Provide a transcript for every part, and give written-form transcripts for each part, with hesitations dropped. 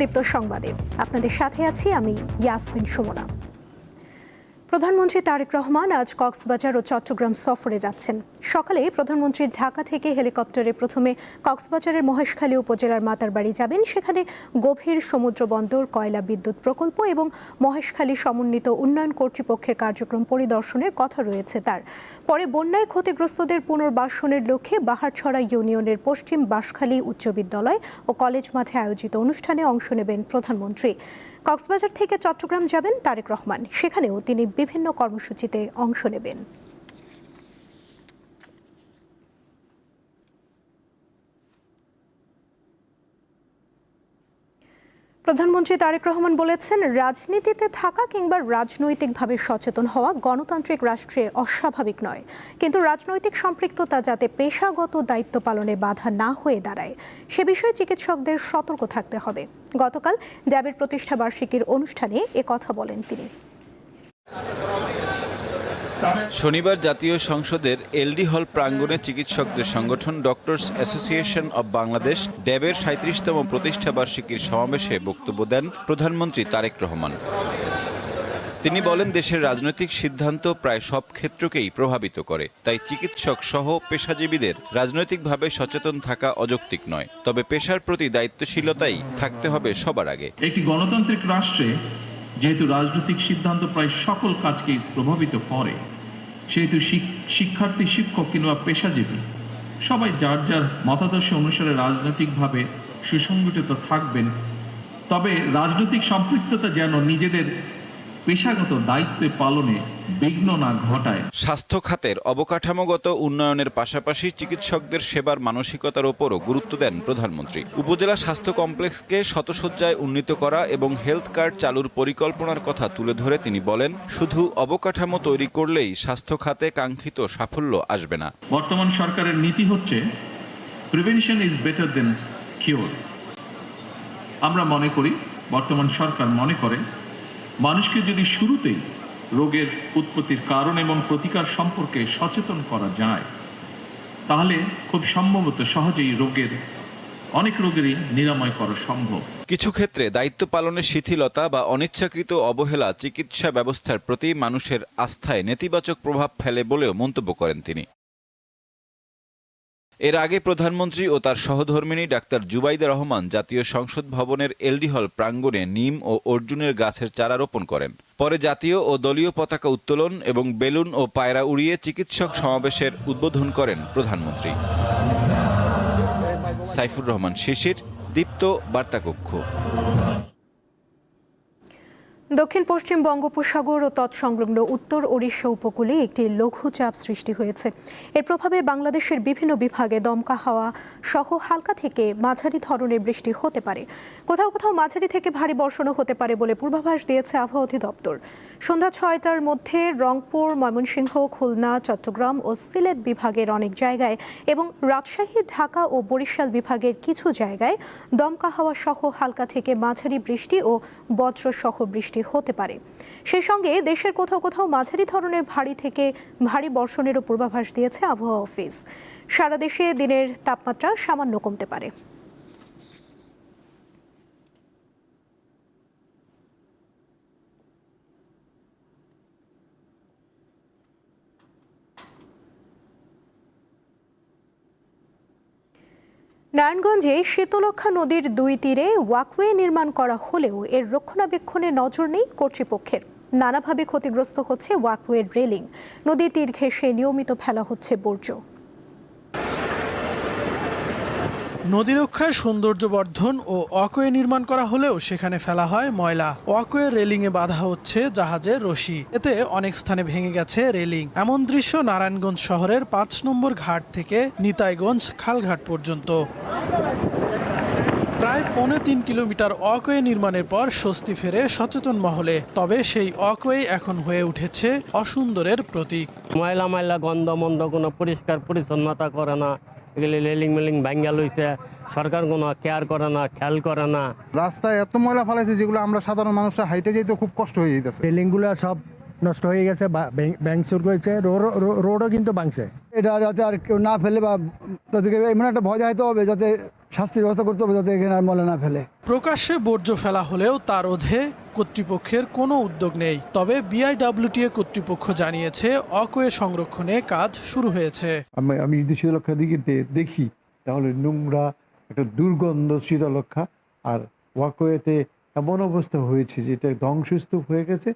দীপ্ত সংবাদে আপনাদের সাথে আছি আমি ইয়াসমিন সুমনা। প্রধানমন্ত্রী তারেক রহমান আজ কক্সবাজার ও চট্টগ্রাম সফরে যাচ্ছেন। সকালে প্রধানমন্ত্রী ঢাকা থেকে হেলিকপ্টারে প্রথমে কক্সবাজারের মহেশখালী উপজেলার মাতারবাড়ি যাবেন। সেখানে গভীর সমুদ্র বন্দর, কয়লা বিদ্যুৎ প্রকল্প এবং মহেশখালী সমন্বিত উন্নয়ন কর্তৃপক্ষের কার্যক্রম পরিদর্শনের কথা রয়েছে তার। পরে বন্যায় ক্ষতিগ্রস্তদের পুনর্বাসনের লক্ষ্যে বাহারছড়া ইউনিয়নের পশ্চিম বাঁশখালী উচ্চ বিদ্যালয় ও কলেজ মাঠে আয়োজিত অনুষ্ঠানে অংশ নেবেন প্রধানমন্ত্রী। কক্সবাজার থেকে চট্টগ্রাম যাবেন তারেক রহমান, সেখানেও তিনি বিভিন্ন কর্মসূচিতে অংশ নেবেন। প্রধানমন্ত্রী তারেক রহমান বলেছেন, রাজনীতিতে থাকা কিংবা রাজনৈতিকভাবে সচেতন হওয়া গণতান্ত্রিক রাষ্ট্রে অস্বাভাবিক নয়, কিন্তু রাজনৈতিক সম্পৃক্ততা যাতে পেশাগত দায়িত্ব পালনে বাধা না হয়ে দাঁড়ায় সে বিষয়ে চিকিৎসকদের সতর্ক থাকতে হবে। গতকাল ড্যাবের প্রতিষ্ঠা বার্ষিকীর অনুষ্ঠানে কথা বলেন তিনি। শনিবার জাতীয় সংসদের এলডি হল প্রাঙ্গণে চিকিৎসকদের সংগঠন ডক্টরস অ্যাসোসিয়েশন অব বাংলাদেশ ড্যাবের ৩৭তম প্রতিষ্ঠা বার্ষিকীর সমাবেশে বক্তব্য দেন প্রধানমন্ত্রী তারেক রহমান। তিনি বলেন, দেশের রাজনৈতিক সিদ্ধান্ত প্রায় সব ক্ষেত্রকেই প্রভাবিত করে, তাই চিকিৎসক সহ পেশাজীবীদের রাজনৈতিকভাবে সচেতন থাকা অযৌক্তিক নয়, তবে পেশার প্রতি দায়িত্বশীলতাই থাকতে হবে সবার আগে। একটি গণতান্ত্রিক রাষ্ট্রে যেহেতু রাজনৈতিক সিদ্ধান্ত প্রায় সকল কাজকেই প্রভাবিত করে, সেহেতু শিক্ষার্থী, শিক্ষক কিংবা পেশাজীবী সবাই যার যার মতাদর্শ অনুসারে রাজনৈতিকভাবে সুসংগঠিত থাকবেন, তবে রাজনৈতিক সম্পৃক্ততা যেন নিজেদের পেশাগত দায়িত্ব পালনে বিঘ্ন না ঘটায়। স্বাস্থ্য খাতের অবকাঠামোগত উন্নয়নের পাশাপাশি চিকিৎসকদের সেবার মানসিকতার ওপরও গুরুত্ব দেন প্রধানমন্ত্রী। উপজেলা স্বাস্থ্য কমপ্লেক্সকে শতশয্যায় উন্নীত করা এবং হেলথ কার্ড চালুর পরিকল্পনার কথা তুলে ধরে তিনি বলেন, শুধু অবকাঠামো তৈরি করলেই স্বাস্থ্য খাতে কাঙ্ক্ষিত সাফল্য আসবে না। বর্তমান সরকারের নীতি হচ্ছে prevention is better then cure. আমরা মনে করি, বর্তমান সরকার মনে করে, মানুষকে যদি শুরুতেই রোগের উৎপত্তির কারণ এবং প্রতিকার সম্পর্কে সচেতন করা যায়, তাহলে খুব সম্ভবত সহজেই অনেক রোগেরই নিরাময় করা সম্ভব। কিছু ক্ষেত্রে দায়িত্ব পালনের শিথিলতা বা অনিচ্ছাকৃত অবহেলা চিকিৎসা ব্যবস্থার প্রতি মানুষের আস্থায় নেতিবাচক প্রভাব ফেলে বলেও মন্তব্য করেন তিনি। এর আগে প্রধানমন্ত্রী ও তার সহধর্মিণী ডাক্তার জুবাইদা রহমান জাতীয় সংসদ ভবনের এলডি হল প্রাঙ্গণে নিম ও অর্জুনের গাছের চারা রোপণ করেন। পরে জাতীয় ও দলীয় পতাকা উত্তোলন এবং বেলুন ও পায়রা উড়িয়ে চিকিৎসক সমাবেশের উদ্বোধন করেন প্রধানমন্ত্রী। সাইফুর রহমান শিশির, দীপ্ত বার্তাকক্ষ। দক্ষিণ পশ্চিম বঙ্গোপসাগর ও তৎসংলগ্ন উত্তর ওড়িশা উপকূলে একটি লঘুচাপ সৃষ্টি হয়েছে। এর প্রভাবে বাংলাদেশের বিভিন্ন বিভাগে দমকা হাওয়া সহ হালকা থেকে মাঝারি ধরনের বৃষ্টি হতে পারে। কোথাও কোথাও মাঝারি থেকে ভারী বর্ষণও হতে পারে বলে পূর্বাভাস দিয়েছে আবহাওয়া অধিদপ্তর। সন্ধ্যা ৬টার মধ্যে রংপুর, ময়মনসিংহ, খুলনা, চট্টগ্রাম ও সিলেট বিভাগের অনেক জায়গায় এবং রাজশাহী, ঢাকা ও বরিশাল বিভাগের কিছু জায়গায় দমকা হাওয়া সহ হালকা থেকে মাঝারি বৃষ্টি ও বজ্র সহ বৃষ্টি হতে পারে। সেই সঙ্গে দেশের কোথাও কোথাও মাঝারি ধরনের ভারী থেকে ভারী বর্ষণেরও পূর্বাভাস দিয়েছে আবহাওয়া অফিস। সারা দেশে দিনের তাপমাত্রা সামান্য কমতে পারে। নারায়ণগঞ্জে শীতলক্ষ্যা নদীর দুই তীরে ওয়াকওয়ে নির্মাণ করা হলেও এর রক্ষণাবেক্ষণে নজর নেই কর্তৃপক্ষের। নানাভাবে ক্ষতিগ্রস্ত হচ্ছে ওয়াকওয়ের রেলিং, নদী তীর ঘেঁষে নিয়মিত ফেলা হচ্ছে বর্জ্য। নদী রক্ষায় সৌন্দর্য বর্ধন ও ওয়াকওয়ে নির্মাণ করা হলেও সেখানে ফেলা হয় ময়লা। ওয়াকওয়ে রেলিংয়ে বাঁধা হচ্ছে জাহাজের রশি, এতে অনেক স্থানে ভেঙে গেছে রেলিং। এমন দৃশ্য নারায়ণগঞ্জ শহরের ৫ নম্বর ঘাট থেকে নিতাইগঞ্জ খালঘাট পর্যন্ত। প্রায় ৩.৫ কিলোমিটার ওয়াকওয়ে নির্মাণের পর স্বস্তি ফেরে সচেতন মহলে, তবে সেই ওয়াকওয়ে এখন হয়ে উঠেছে অসুন্দরের প্রতীক। ময়লা গন্ধ মন্দ, কোনো পরিষ্কার পরিচ্ছন্নতা করে না, এগুলি রেলিং মেলিং ভাঙ্গা লইছে, সরকার কোনো কেয়ার করে না, খেয়াল করে না। রাস্তায় এত ময়লা ফেলাইছে যেগুলো আমরা সাধারণ মানুষরা হাইটে যেতে খুব কষ্ট হয়ে যেতেছে। রেলিংগুলো সব নষ্ট হয়ে গেছে বা ব্যাংচুর করেছে, রোডও কিন্তু ভাঙছে। এটা যাতে আর কেউ না ফেলে বা তাদেরকে এমন একটা ভয় দেখাতে হবে যাতে শাস্তির ব্যবস্থা করতে হবে যাতে এখানে আর ময়লা না ফেলে। প্রকাশ্যে বর্জ্য ফেলা হলেও তার রোধে কর্তৃপক্ষের কোনো উদ্যোগ নেই। তবে বিআইডব্লিউটিএ কর্তৃপক্ষ জানিয়েছে অকওয়ে সংরক্ষণে কাজ শুরু হয়েছে। আমি যদি শীতলক্ষার দিকে দেখি তাহলে নোংরা একটা দুর্গন্ধ শীতলক্ষা, আর ওয়াকওয়েতে এমন অবস্থা হয়েছে যেটা ধ্বংসস্তূপ হয়ে গেছে।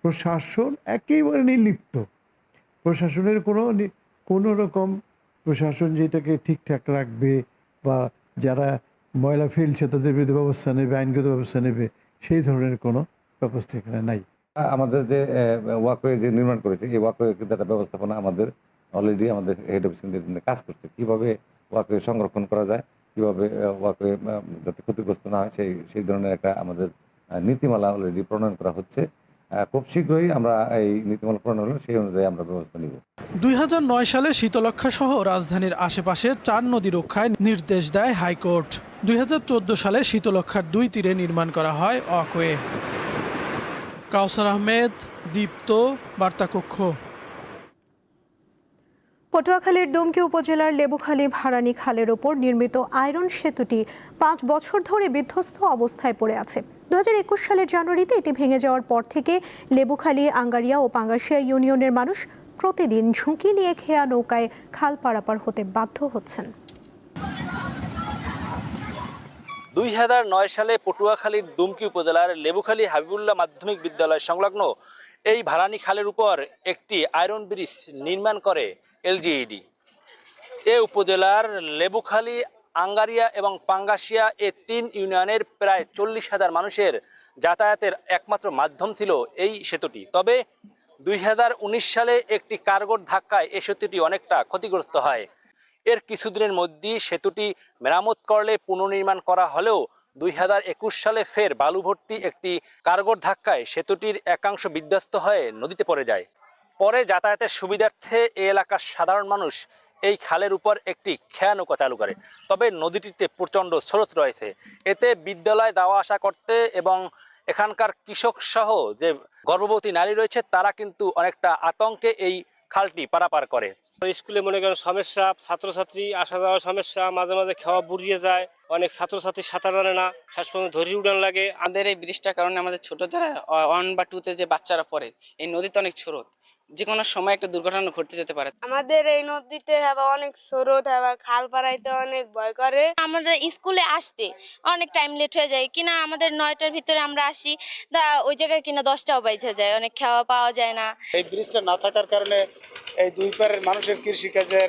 প্রশাসন একেবারে নির্লিপ্ত, প্রশাসনের কোনো রকম প্রশাসন যেটাকে ঠিকঠাক রাখবে বা যারা ময়লা ফেলছে তাদের বিরুদ্ধে ব্যবস্থা নেবে, আইনগত ব্যবস্থা নেবে, সেই ধরনের কোনো ব্যবস্থা এখানে নাই। আমাদের যে ওয়াকওয়ে যে নির্মাণ করেছে এই ওয়াকওয়ে কিন্তু একটা ব্যবস্থাপনা আমাদের অলরেডি আমাদের হেড অফিস কাজ করছে, কিভাবে ওয়াকওয়ে সংরক্ষণ করা যায়, কিভাবে ওয়াকওয়ে যাতে ক্ষতিগ্রস্ত না হয় সেই ধরনের একটা আমাদের নীতিমালা অলরেডি প্রণয়ন করা হচ্ছে। খুব শীঘ্রই আমরা এই নীতিমালা প্রণয়ন হলে সেই অনুযায়ী আমরা ব্যবস্থা নিব। 2009 সালে শীতলক্ষা সহ রাজধানীর আশেপাশে 4 নদী রক্ষায় নির্দেশ দেয় হাইকোর্ট। 2014 সালে শীতলক্ষার 2 তীরে নির্মাণ করা হয় ওয়াকওয়ে। কাউসার আহমেদ, দীপ্ত, বার্তাকক্ষ। পটুয়াখালীর দুমকি উপজেলার লেবুখালী ভাড়ানী খালের ওপর নির্মিত আয়রন সেতুটি 5 বছর ধরে বিধ্বস্ত অবস্থায় পড়ে আছে। 2021 সালের জানুয়ারিতে এটি ভেঙে যাওয়ার পর থেকে লেবুখালী, আঙ্গারিয়া ও পাঙ্গাশিয়া ইউনিয়নের মানুষ প্রতিদিন ঝুঁকি নিয়ে খেয়া নৌকায় খাল পারাপার হতে বাধ্য হচ্ছেন। 2009 সালে পটুয়াখালীর দুমকি উপজেলার লেবুখালী হাবিবুল্লাহ মাধ্যমিক বিদ্যালয় সংলগ্ন এই ভাড়ানী খালের উপর একটি আয়রন ব্রিজ নির্মাণ করে এলজিইডি। এ উপজেলার লেবুখালী, আঙ্গারিয়া এবং পাঙ্গাশিয়া এই 3 ইউনিয়নের প্রায় 40,000 মানুষের যাতায়াতের একমাত্র মাধ্যম ছিল এই সেতুটি। তবে 2019 সালে একটি কার্গোর ধাক্কায় এই সেতুটি অনেকটা ক্ষতিগ্রস্ত হয়। এর কিছুদিনের মধ্যেই সেতুটি মেরামত করলে পুনর্নির্মাণ করা হলেও 2021 সালে ফের বালু ভর্তি একটি কার্গোর ধাক্কায় সেতুটির একাংশ বিধ্বস্ত হয়ে নদীতে পড়ে যায়। পরে যাতায়াতের সুবিধার্থে এই এলাকার সাধারণ মানুষ এই খালের উপর একটি খেয়া নৌকা চালু করে। তবে নদীটিতে প্রচণ্ড স্রোত রয়েছে, এতে বিদ্যালয় যাওয়া আসা করতে এবং এখানকার কৃষক সহ যে গর্ভবতী নারী রয়েছে তারা কিন্তু অনেকটা আতঙ্কে এই খালটি পারাপার করে। স্কুলে মনে করেন সমস্যা, ছাত্রছাত্রী আসা যাওয়ার সমস্যা, মাঝে মাঝে খাওয়া বুড়িয়ে যায়, অনেক ছাত্রছাত্রী সাঁতার জানে না, শেষ পর্যন্ত ধরি উড়ান লাগে। আমাদের এই ব্রিজটার কারণে আমাদের ছোট যারা 1 বা 2 তে যে বাচ্চারা পড়ে, এই নদীতে অনেক স্রোত, যে কোনো সময় একটা দুর্ঘটনা ঘটতে যেতে পারে। আমাদের এই নদীতে অনেক স্রোত, খাল পাড়াইতে অনেক ভয় করে। আমাদের স্কুলে আসতে অনেক টাইম লেট হয়ে যায়, কিনা আমাদের 9টার ভিতরে আমরা আসি, ওই জায়গায় কিনা 10টাও বেজে যায়, অনেক খাওয়া পাওয়া যায় না। এই ব্রিজটা না থাকার কারণে এই দুই পারের মানুষের কৃষিকাজের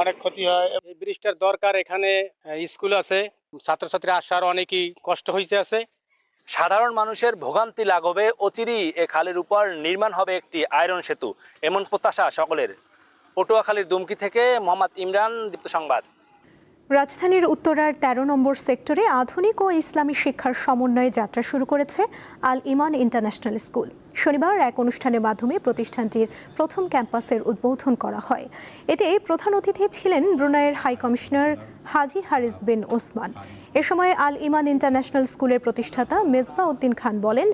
অনেক ক্ষতি হয়। এই ব্রিজটার দরকার, এখানে স্কুল আছে, ছাত্রছাত্রী আসার অনেকই কষ্ট হয়েছে আছে। সাধারণ মানুষের ভোগান্তি লাঘবে অচিরেই এ খালের উপর নির্মাণ হবে একটি আয়রন সেতু, এমন প্রত্যাশা সকলের। পটুয়াখালীর দুমকি থেকে মোহাম্মদ ইমরান, দীপ্ত সংবাদ। রাজধানীর উত্তরার 13 নম্বর সেক্টরে আধুনিক ও ইসলামী শিক্ষার সমন্বয়ে যাত্রা শুরু করেছে আল ইমান ইন্টারন্যাশনাল স্কুল। শনিবার এক অনুষ্ঠানের মাধ্যমে প্রতিষ্ঠানটির প্রথম ক্যাম্পাসের উদ্বোধন করা হয়। এতে প্রধান অতিথি ছিলেন ব্রুনাইয়ের হাই কমিশনার হাজি হারিস বিন ওসমান। এ সময় আল ইমান ইন্টারন্যাশনাল স্কুলের প্রতিষ্ঠাতা মেজবা উদ্দিন খান বলেন,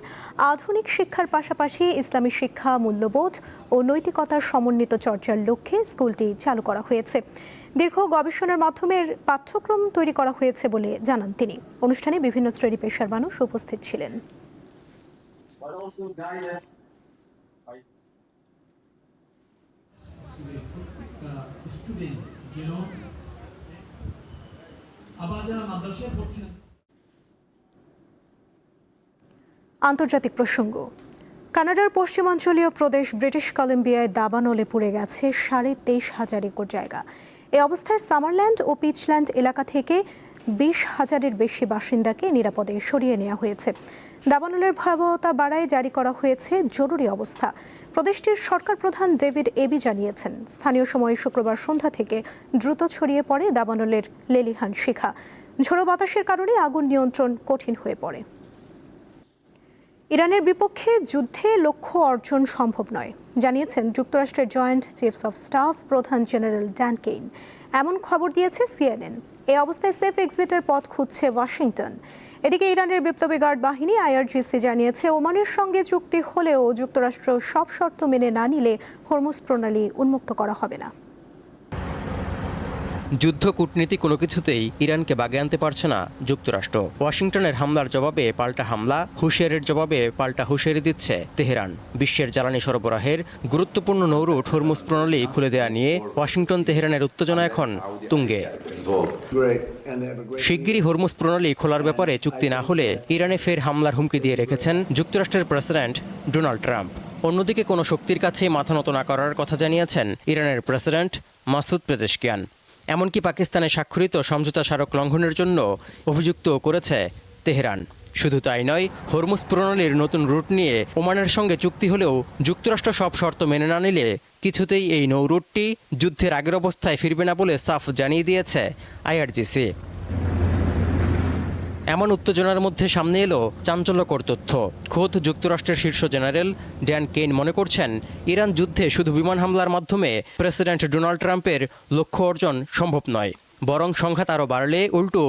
আধুনিক শিক্ষার পাশাপাশি ইসলামী শিক্ষা, মূল্যবোধ ও নৈতিকতার সমন্বিত চর্চার লক্ষ্যে স্কুলটি চালু করা হয়েছে। দীর্ঘ গবেষণার মাধ্যমে পাঠ্যক্রম তৈরি করা হয়েছে বলে জানান তিনি। অনুষ্ঠানে বিভিন্ন শ্রেণী পেশার মানুষ উপস্থিত ছিলেন। আন্তর্জাতিক প্রসঙ্গ। কানাডার পশ্চিমাঞ্চলীয় প্রদেশ ব্রিটিশ কলম্বিয়ায় দাবানলে পুড়ে গেছে 23,500 একর জায়গা। এই অবস্থায় সামারল্যান্ড ও পিচল্যান্ড এলাকা থেকে 20,000-এর বেশি বাসিন্দাকে নিরাপদে সরিয়ে নেওয়া হয়েছে। দাবানলের ভয়াবহতা বাড়ায় জারি করা হয়েছে জরুরি অবস্থা। প্রদেশটির সরকার প্রধান ডেভিড এবি জানিয়েছেন, স্থানীয় সময় শুক্রবার সন্ধ্যা থেকে দ্রুত ছড়িয়ে পড়ে দাবানলের লেলিহান শিখা। ঝোড়ো বাতাসের কারণে আগুন নিয়ন্ত্রণ কঠিন হয়ে পড়ে। ইরানের বিপক্ষে যুদ্ধে লক্ষ্য অর্জন সম্ভব নয়। জানিয়েছেন যুক্তরাষ্ট্রের জয়েন্ট চিফস অফ স্টাফ প্রধান জেনারেল ড্যান কেইন। এমন খবর দিয়েছে CNN। এই অবস্থায় সেফ এক্সিটের পথ খুঁজছে ওয়াশিংটন। এদিকে ইরানের বিপ্লবী গার্ড বাহিনী IRGC জানিয়েছে ওমানের সঙ্গে চুক্তি হলেও যুক্তরাষ্ট্র সব শর্ত মেনে না নিলে হরমুজ প্রণালী উন্মুক্ত করা হবে না। যুদ্ধ কূটনীতি কোনো কিছুতেই ইরানকে বাগে আনতে পারছে না যুক্তরাষ্ট্র। ওয়াশিংটনের হামলার জবাবে পাল্টা হামলা, হুঁশিয়ারির জবাবে পাল্টা হুঁশিয়ারি দিচ্ছে তেহরান। বিশ্বের জ্বালানি সরবরাহের গুরুত্বপূর্ণ নৌরুট হরমুজ প্রণালী খুলে দেয়া নিয়ে ওয়াশিংটন তেহরানের উত্তেজনা এখন তুঙ্গে। শিগগিরই হরমুজ প্রণালী খোলার ব্যাপারে চুক্তি না হলে ইরানে ফের হামলার হুমকি দিয়ে রেখেছেন যুক্তরাষ্ট্রের প্রেসিডেন্ট ডোনাল্ড ট্রাম্প। অন্যদিকে কোনো শক্তির কাছে মাথা নত না করার কথা জানিয়েছেন ইরানের প্রেসিডেন্ট মাসুদ পেজেশকিয়ান। এমনকি পাকিস্তানে স্বাক্ষরিত সমঝোতা স্মারক লঙ্ঘনের জন্য অভিযুক্ত করেছে তেহরান। শুধু তাই নয়, হরমুজ প্রণালীর নতুন রুট নিয়ে ওমানের সঙ্গে চুক্তি হলেও যুক্তরাষ্ট্র সব শর্ত মেনে না নিলে কিছুতেই এই নৌ রুটটি যুদ্ধের আগের অবস্থায় ফিরবে না বলে সাফ জানিয়ে দিয়েছে IRGC। এমন উত্তেজনার মধ্যে সামনে এলো চাঞ্চল্যকর তথ্য। খোদ যুক্তরাষ্ট্রের শীর্ষ জেনারেল ড্যান কেইন মনে করছেন ইরান যুদ্ধে শুধু বিমান হামলার মাধ্যমে প্রেসিডেন্ট ডোনাল্ড ট্রাম্পের লক্ষ্য অর্জন সম্ভব নয়, বরং সংঘাত আরও বাড়লে উল্টো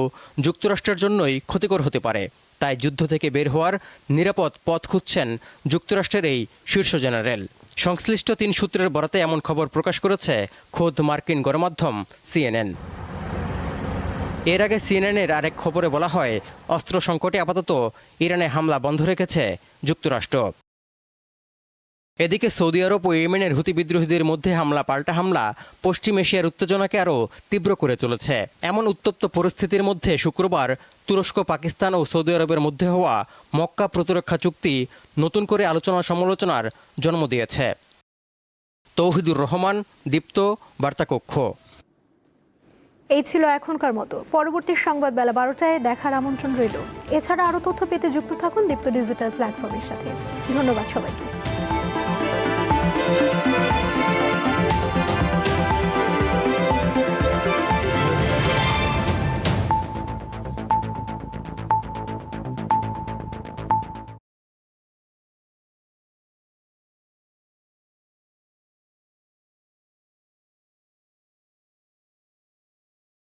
যুক্তরাষ্ট্রের জন্যই ক্ষতিকর হতে পারে। তাই যুদ্ধ থেকে বের হওয়ার নিরাপদ পথ খুঁজছেন যুক্তরাষ্ট্রের এই শীর্ষ জেনারেল। সংশ্লিষ্ট 3 সূত্রের বরাতে এমন খবর প্রকাশ করেছে খোদ মার্কিন গণমাধ্যম CNN। এর আগে CNN-এর আরেক খবরে বলা হয় অস্ত্র সংকটে আপাতত ইরানে হামলা বন্ধ রেখেছে যুক্তরাষ্ট্র। এদিকে সৌদি আরব ও ইয়েমেনের হুতি বিদ্রোহীদের মধ্যে হামলা পাল্টা হামলা পশ্চিম এশিয়ার উত্তেজনাকে আরও তীব্র করে তুলেছে। এমন উত্তপ্ত পরিস্থিতির মধ্যে শুক্রবার তুরস্ক, পাকিস্তান ও সৌদি আরবের মধ্যে হওয়া মক্কা প্রতিরক্ষা চুক্তি নতুন করে আলোচনা সমালোচনার জন্ম দিয়েছে। তৌহিদুর রহমান, দীপ্ত, বার্তাকক্ষ। এই ছিল এখনকার মতো। পরবর্তী সংবাদ বেলা 12টায় দেখার আমন্ত্রণ রইল। এছাড়া আরও তথ্য পেতে যুক্ত থাকুন দীপ্ত ডিজিটাল প্ল্যাটফর্মের সাথে। ধন্যবাদ সবাইকে।